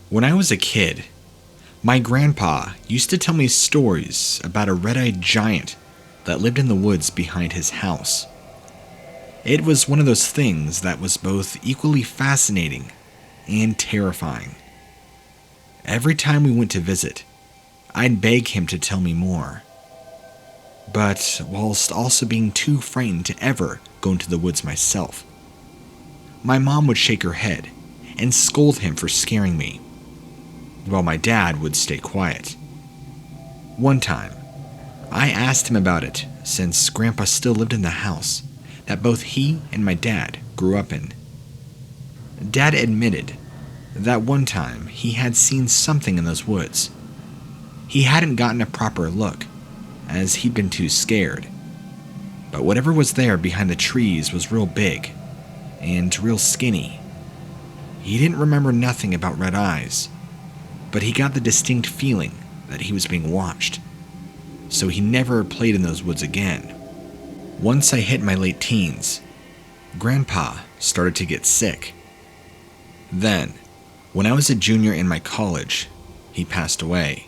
When I was a kid, my grandpa used to tell me stories about a red-eyed giant that lived in the woods behind his house. It was one of those things that was both equally fascinating and terrifying. Every time we went to visit, I'd beg him to tell me more. But whilst also being too frightened to ever go into the woods myself, my mom would shake her head and scold him for scaring me, while my dad would stay quiet. One time, I asked him about it since Grandpa still lived in the house that both he and my dad grew up in. Dad admitted that one time he had seen something in those woods. He hadn't gotten a proper look, as he'd been too scared. But whatever was there behind the trees was real big and real skinny. He didn't remember nothing about red eyes, but he got the distinct feeling that he was being watched. So he never played in those woods again. Once I hit my late teens, Grandpa started to get sick. Then, when I was a junior in my college, he passed away.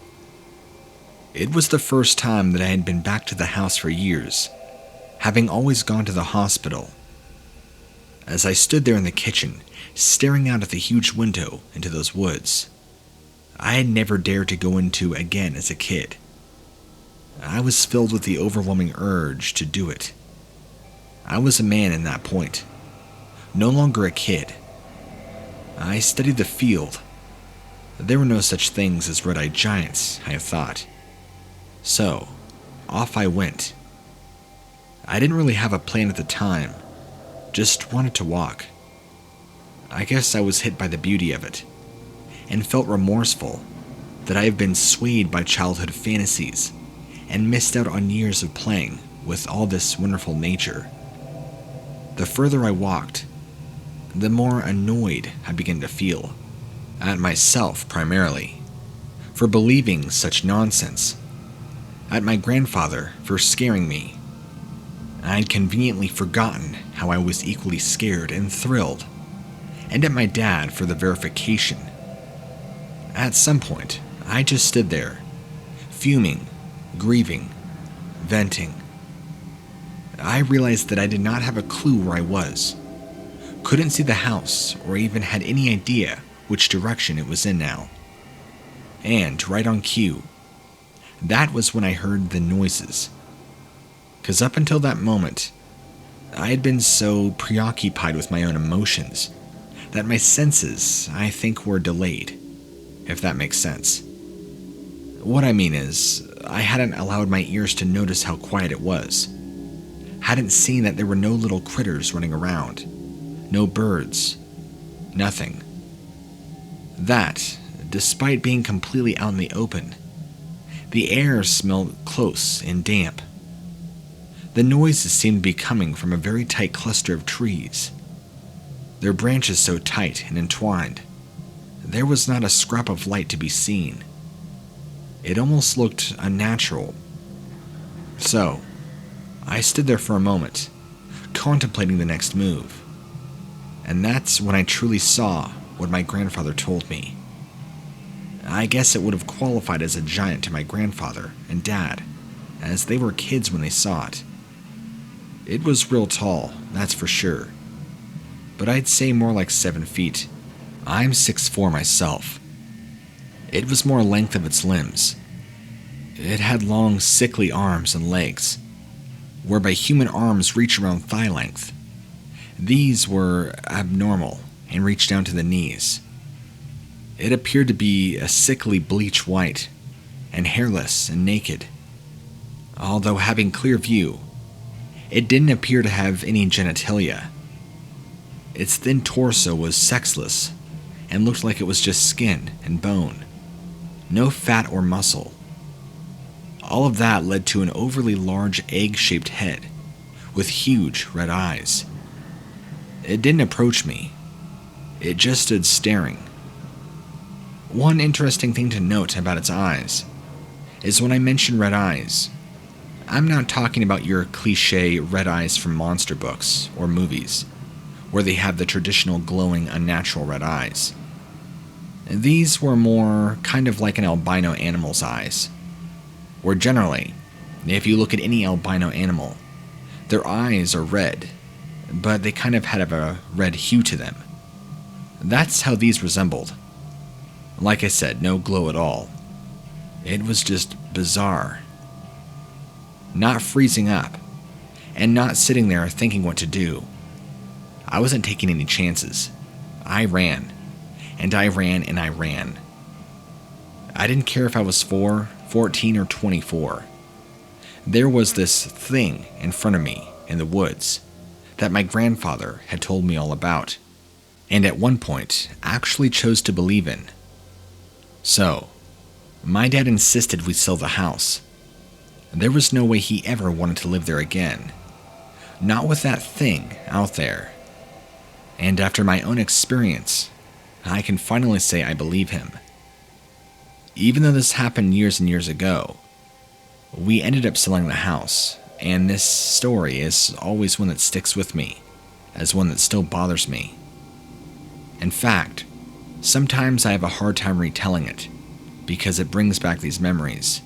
It was the first time that I had been back to the house for years, having always gone to the hospital. As I stood there in the kitchen, staring out at the huge window into those woods, I had never dared to go into again as a kid. I was filled with the overwhelming urge to do it. I was a man in that point, no longer a kid. I studied the field. There were no such things as red-eyed giants, I thought. So, off I went. I didn't really have a plan at the time, just wanted to walk. I guess I was hit by the beauty of it, and felt remorseful that I have been swayed by childhood fantasies and missed out on years of playing with all this wonderful nature. The further I walked, the more annoyed I began to feel, at myself primarily, for believing such nonsense, at my grandfather for scaring me. I'd conveniently forgotten how I was equally scared and thrilled, and at my dad for the verification. At some point, I just stood there, fuming, grieving, venting. I realized that I did not have a clue where I was, couldn't see the house or even had any idea which direction it was in now. And right on cue, that was when I heard the noises. 'Cause up until that moment, I had been so preoccupied with my own emotions that my senses, I think, were delayed, if that makes sense. What I mean is, I hadn't allowed my ears to notice how quiet it was. Hadn't seen that there were no little critters running around. No birds. Nothing. That, despite being completely out in the open, the air smelled close and damp. The noises seemed to be coming from a very tight cluster of trees. Their branches so tight and entwined, there was not a scrap of light to be seen. It almost looked unnatural. So, I stood there for a moment, contemplating the next move. And that's when I truly saw what my grandfather told me. I guess it would have qualified as a giant to my grandfather and dad, as they were kids when they saw it. It was real tall, that's for sure. But I'd say more like 7 feet. I'm 6'4" myself. It was more length of its limbs. It had long, sickly arms and legs, whereby human arms reach around thigh length. These were abnormal and reached down to the knees. It appeared to be a sickly bleach white, and hairless and naked. Although having clear view, it didn't appear to have any genitalia. Its thin torso was sexless, and looked like it was just skin and bone. No fat or muscle. All of that led to an overly large egg-shaped head, with huge red eyes. It didn't approach me. It just stood staring. One interesting thing to note about its eyes is when I mention red eyes, I'm not talking about your cliché red eyes from monster books or movies, where they have the traditional glowing, unnatural red eyes. These were more kind of like an albino animal's eyes. Or generally, if you look at any albino animal, their eyes are red, but they kind of have a red hue to them. That's how these resembled. Like I said, no glow at all. It was just bizarre. Not freezing up, and not sitting there thinking what to do. I wasn't taking any chances. I ran, and I ran, and I ran. I didn't care if I was 4, 14, or 24. There was this thing in front of me in the woods that my grandfather had told me all about, and at one point actually chose to believe in. So, my dad insisted we sell the house. There was no way he ever wanted to live there again. Not with that thing out there. And after my own experience, I can finally say I believe him. Even though this happened years and years ago, we ended up selling the house, and this story is always one that sticks with me, as one that still bothers me. In fact, sometimes I have a hard time retelling it, because it brings back these memories.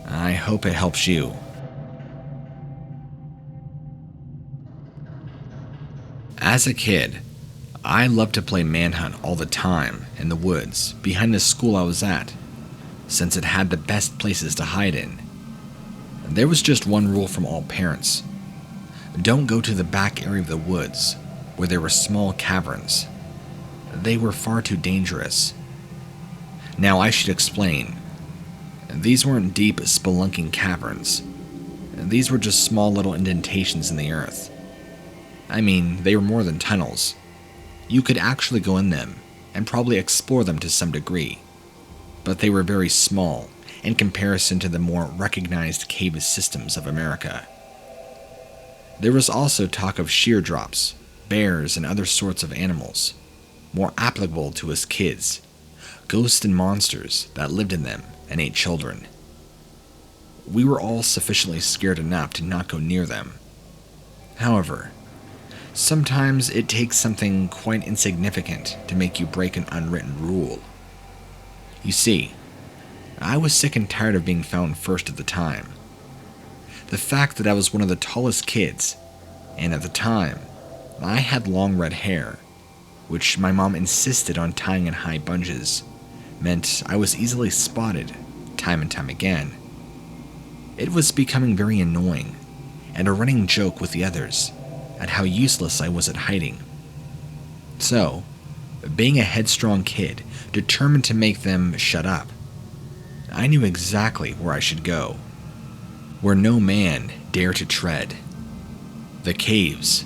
I hope it helps you. As a kid, I loved to play manhunt all the time in the woods behind the school I was at, since it had the best places to hide in. There was just one rule from all parents. Don't go to the back area of the woods, where there were small caverns. They were far too dangerous. Now I should explain. These weren't deep, spelunking caverns. These were just small little indentations in the earth. I mean, they were more than tunnels. You could actually go in them, and probably explore them to some degree. But they were very small, in comparison to the more recognized cave systems of America. There was also talk of shear drops, bears, and other sorts of animals, more applicable to us kids, ghosts and monsters that lived in them and ate children. We were all sufficiently scared enough to not go near them. However, sometimes it takes something quite insignificant to make you break an unwritten rule. You see, I was sick and tired of being found first at the time. The fact that I was one of the tallest kids, and at the time, I had long red hair, which my mom insisted on tying in high bunches, meant I was easily spotted, time and time again. It was becoming very annoying, and a running joke with the others, at how useless I was at hiding. So, being a headstrong kid, determined to make them shut up, I knew exactly where I should go, where no man dare to tread. The caves.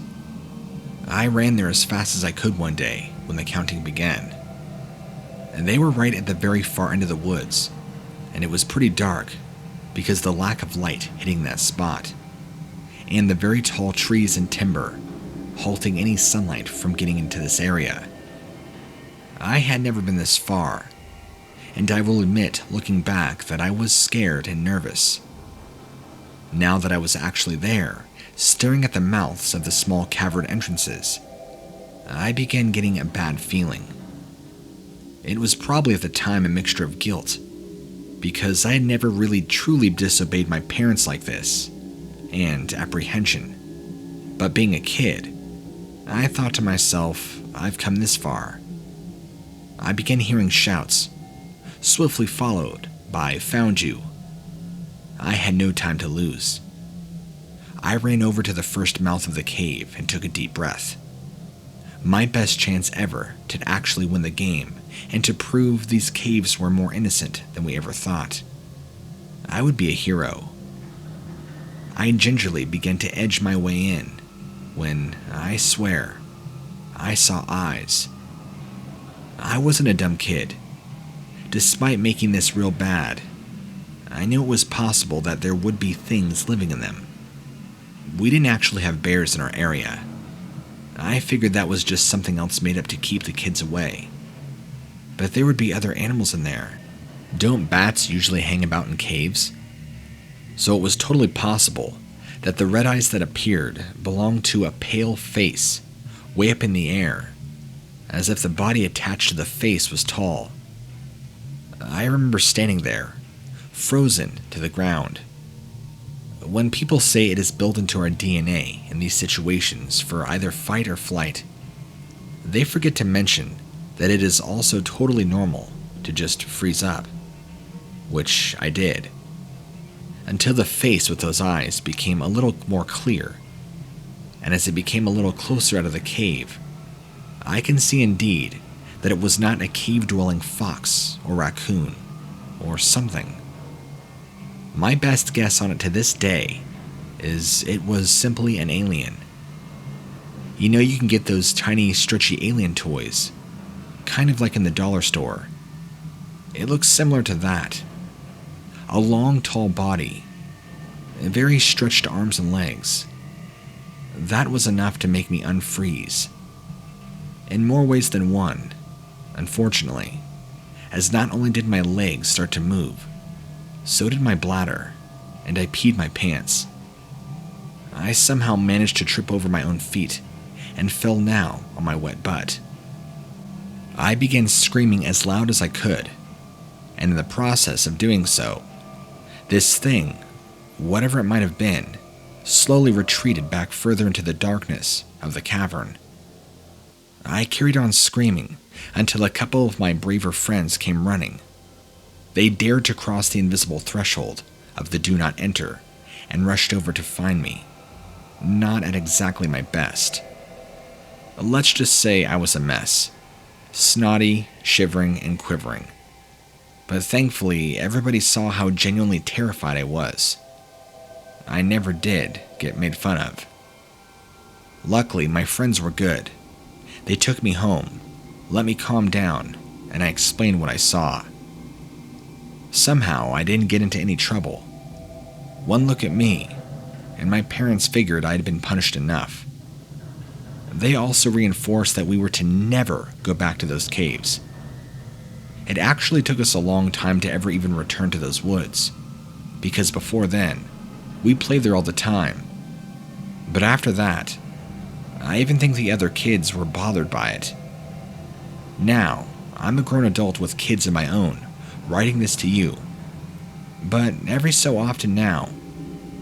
I ran there as fast as I could one day when the counting began. And they were right at the very far end of the woods, and it was pretty dark because the lack of light hitting that spot, and the very tall trees and timber halting any sunlight from getting into this area. I had never been this far, and I will admit, looking back, that I was scared and nervous. Now that I was actually there, staring at the mouths of the small cavern entrances, I began getting a bad feeling. It was probably at the time a mixture of guilt, because I had never really truly disobeyed my parents like this, and apprehension. But being a kid, I thought to myself, I've come this far. I began hearing shouts, swiftly followed by "found you." I had no time to lose. I ran over to the first mouth of the cave and took a deep breath. My best chance ever to actually win the game and to prove these caves were more innocent than we ever thought. I would be a hero. I gingerly began to edge my way in when, I swear, I saw eyes. I wasn't a dumb kid. Despite making this real bad, I knew it was possible that there would be things living in them. We didn't actually have bears in our area. I figured that was just something else made up to keep the kids away. But there would be other animals in there. Don't bats usually hang about in caves? So it was totally possible that the red eyes that appeared belonged to a pale face way up in the air. as if the body attached to the face was tall. I remember standing there, frozen to the ground. When people say it is built into our DNA in these situations for either fight or flight, they forget to mention that it is also totally normal to just freeze up, which I did, until the face with those eyes became a little more clear, and as it became a little closer out of the cave, I can see indeed that it was not a cave-dwelling fox or raccoon or something. My best guess on it to this day is it was simply an alien. You know, you can get those tiny, stretchy alien toys, kind of like in the dollar store. It looks similar to that. A long, tall body, very stretched arms and legs. That was enough to make me unfreeze. In more ways than one, unfortunately, as not only did my legs start to move, so did my bladder, and I peed my pants. I somehow managed to trip over my own feet and fell now on my wet butt. I began screaming as loud as I could, and in the process of doing so, this thing, whatever it might have been, slowly retreated back further into the darkness of the cavern. I carried on screaming until a couple of my braver friends came running. They dared to cross the invisible threshold of the do not enter and rushed over to find me, not at exactly my best. Let's just say I was a mess, snotty, shivering, and quivering. But thankfully, everybody saw how genuinely terrified I was. I never did get made fun of. Luckily, my friends were good. They took me home, let me calm down, and I explained what I saw. Somehow, I didn't get into any trouble. One look at me, and my parents figured I had been punished enough. They also reinforced that we were to never go back to those caves. It actually took us a long time to ever even return to those woods, because before then, we played there all the time. But after that, I even think the other kids were bothered by it. Now, I'm a grown adult with kids of my own, writing this to you. But every so often now,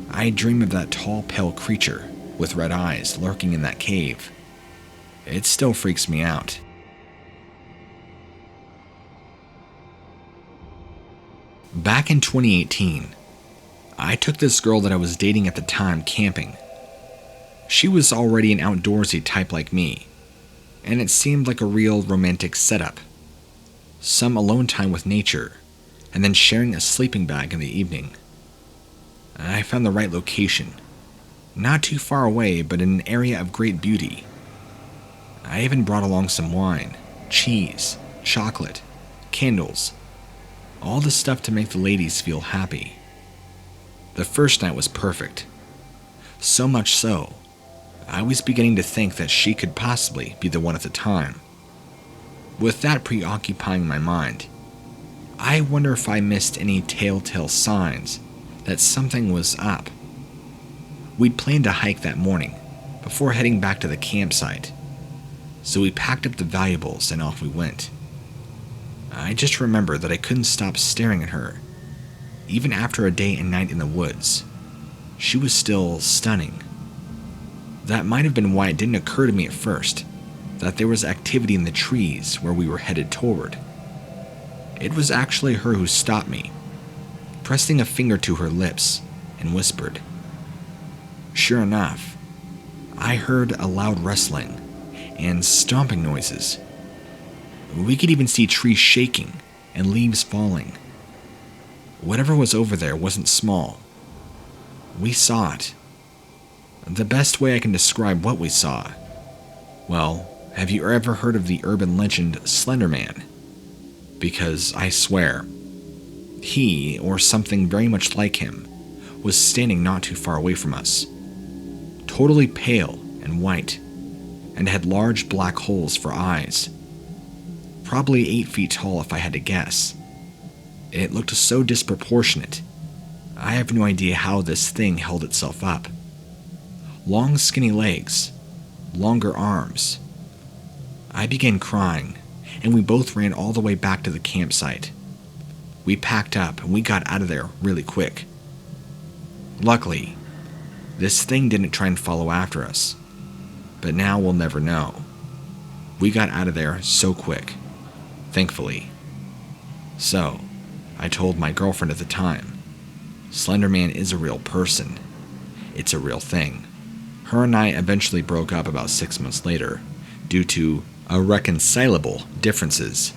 I dream of that tall, pale creature with red eyes lurking in that cave. It still freaks me out. Back in 2018, I took this girl that I was dating at the time camping. She was already an outdoorsy type like me, and it seemed like a real romantic setup. Some alone time with nature, and then sharing a sleeping bag in the evening. I found the right location, not too far away, but in an area of great beauty. I even brought along some wine, cheese, chocolate, candles, all the stuff to make the ladies feel happy. The first night was perfect. So much so, I was beginning to think that she could possibly be the one at the time. With that preoccupying my mind, I wonder if I missed any telltale signs that something was up. We'd planned to hike that morning before heading back to the campsite, so we packed up the valuables and off we went. I just remember that I couldn't stop staring at her. Even after a day and night in the woods, she was still stunning. That might have been why it didn't occur to me at first that there was activity in the trees where we were headed toward. It was actually her who stopped me, pressing a finger to her lips, and whispered. Sure enough, I heard a loud rustling and stomping noises. We could even see trees shaking and leaves falling. Whatever was over there wasn't small. We saw it. The best way I can describe what we saw, well, have you ever heard of the urban legend Slender Man? Because I swear, he, or something very much like him, was standing not too far away from us, totally pale and white, and had large black holes for eyes. Probably 8 feet tall if I had to guess. It looked so disproportionate. I have no idea how this thing held itself up. Long skinny legs, longer arms. I began crying, and we both ran all the way back to the campsite. We packed up and we got out of there really quick. Luckily, this thing didn't try and follow after us, but now we'll never know. We got out of there so quick, thankfully. So, I told my girlfriend at the time, Slenderman is a real person. It's a real thing. Her and I eventually broke up about 6 months later, due to irreconcilable differences